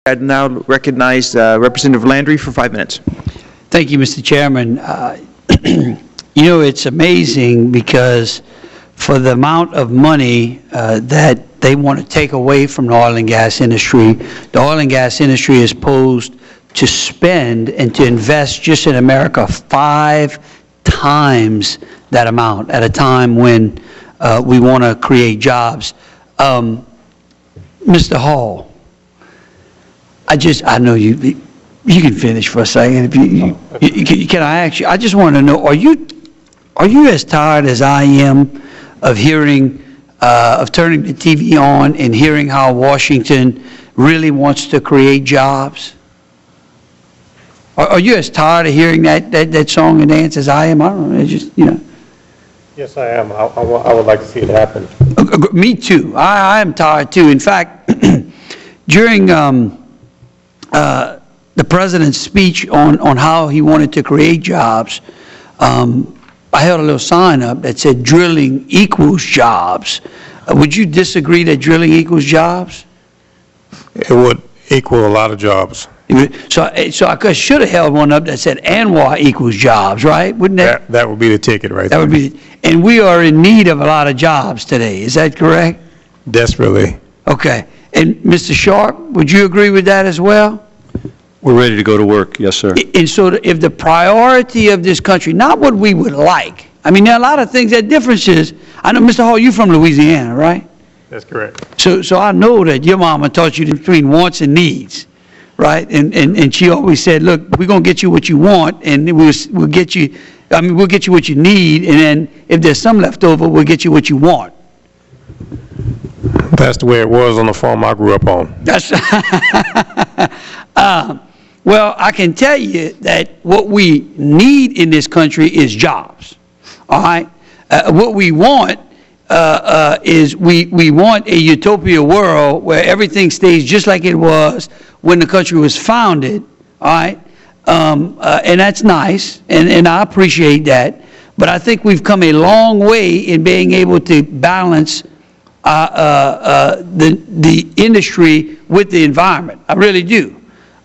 I'd now recognize Representative Landry for 5 minutes. Thank you, Mr. Chairman. You know, it's amazing because for the amount of money that they want to take away from the oil and gas industry, the oil and gas industry is posed to spend and to invest just in America 5 times that amount at a time when we want to create jobs. Mr. Hall, I know you can finish for a second. Can I ask you, I just want to know, are you as tired as I am of hearing, of turning the TV on and hearing how Washington really wants to create jobs? Are you as tired of hearing that song and dance as I am? I don't know, it's just, you know. Yes, I am. I would like to see it happen. Me too. I am tired too. In fact, during the president's speech on how he wanted to create jobs, I held a little sign up that said drilling equals jobs. Would you disagree that drilling equals jobs? It would equal a lot of jobs. So I should have held one up that said ANWR equals jobs, right? Wouldn't that? That would be the ticket right there. That would be, and we are in need of a lot of jobs today. Is that correct? Desperately. Okay. And Mr. Sharp, would you agree with that as well? We're ready to go to work, yes, sir. And so if the priority of this country, not what we would like, I mean, there are a lot of things that differences. I know, Mr. Hall, you're from Louisiana, right? That's correct. So I know that your mama taught you between wants and needs, right? And she always said, look, we're going to get you what you want, and we'll get you, I mean, we'll get you what you need, and then if there's some left over, we'll get you what you want. That's the way it was on the farm I grew up on. That's well, I can tell you that what we need in this country is jobs. All right, what we want is we want a utopia world where everything stays just like it was when the country was founded. All right, and that's nice, and I appreciate that. But I think we've come a long way in being able to balance the industry with the environment. I really do.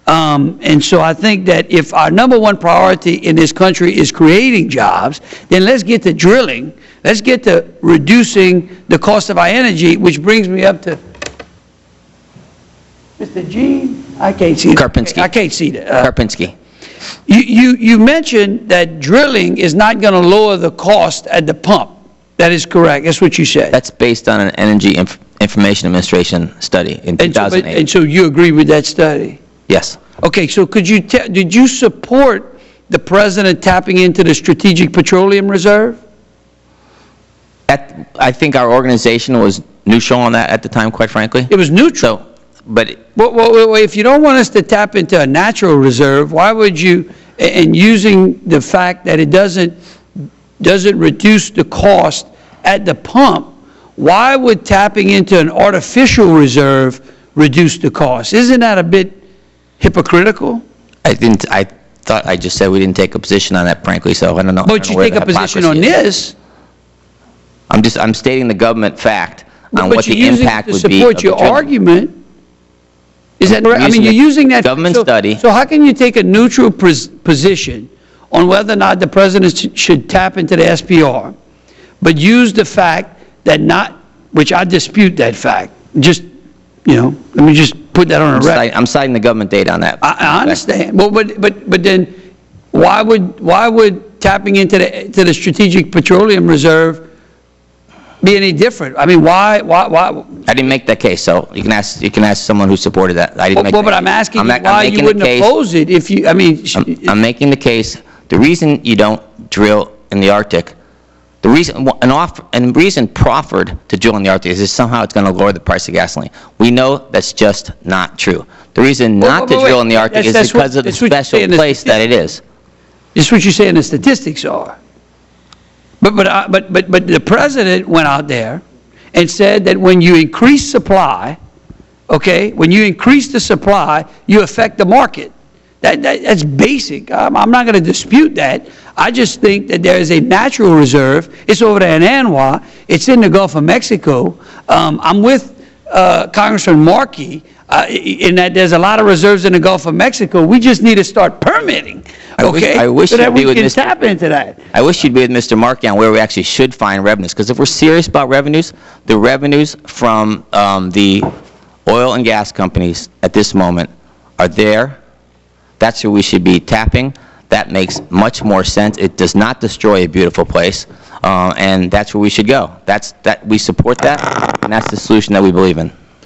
And so I think that if our #1 priority in this country is creating jobs, then let's get to drilling. Let's get to reducing the cost of our energy, which brings me up to Mr. Gene. I can't see Karpinski. I can't see that. Karpinski. You mentioned that drilling is not going to lower the cost at the pump. That is correct. That's what you said. That's based on an Energy Information Administration study in 2008. And so you agree with that study? Yes. Okay, so did you support the president tapping into the Strategic Petroleum Reserve? I think our organization was neutral on that at the time, quite frankly. It was neutral. So, but well, if you don't want us to tap into a natural reserve, why would you? And using the fact that it doesn't reduce the cost at the pump, why would tapping into an artificial reserve reduce the cost? Isn't that a bit hypocritical? I thought I just said we didn't take a position on that, frankly, so I don't know. But you take a position on this. I'm stating the government fact on what the impact would be. But you're using it to support your argument. Is that correct? I mean, you're using that government study. So how can you take a neutral position on whether or not the president should tap into the SPR, but use the fact that which I dispute that fact. Just, you know, let me just put that on a record. I'm citing the government data on that. I understand. Well, but then why would tapping into the Strategic Petroleum Reserve be any different? I mean, why? I didn't make that case, so you can ask someone who supported that. I didn't make that but I'm asking you why you wouldn't oppose it if you, I mean. I'm making the case. The reason you don't drill in the Arctic, the reason proffered to drill in the Arctic is somehow it's going to lower the price of gasoline. We know that's just not true. The reason not to drill in the Arctic is because of the special place that it is. It's what you're saying the statistics are. But the president went out there and said that when you increase supply, okay, when you increase the supply, you affect the market. That's basic. I'm not going to dispute that. I just think that there is a natural reserve. It's over there in ANWR. It's in the Gulf of Mexico. I'm with Congressman Markey, in that there's a lot of reserves in the Gulf of Mexico. We just need to start permitting, okay? I wish so that you'd be we with can Mr. tap into that. I wish you'd be with Mr. Markey on where we actually should find revenues, because if we're serious about revenues, the revenues from the oil and gas companies at this moment are there. That's where we should be tapping. That makes much more sense. It does not destroy a beautiful place, and that's where we should go. We support that, and that's the solution that we believe in.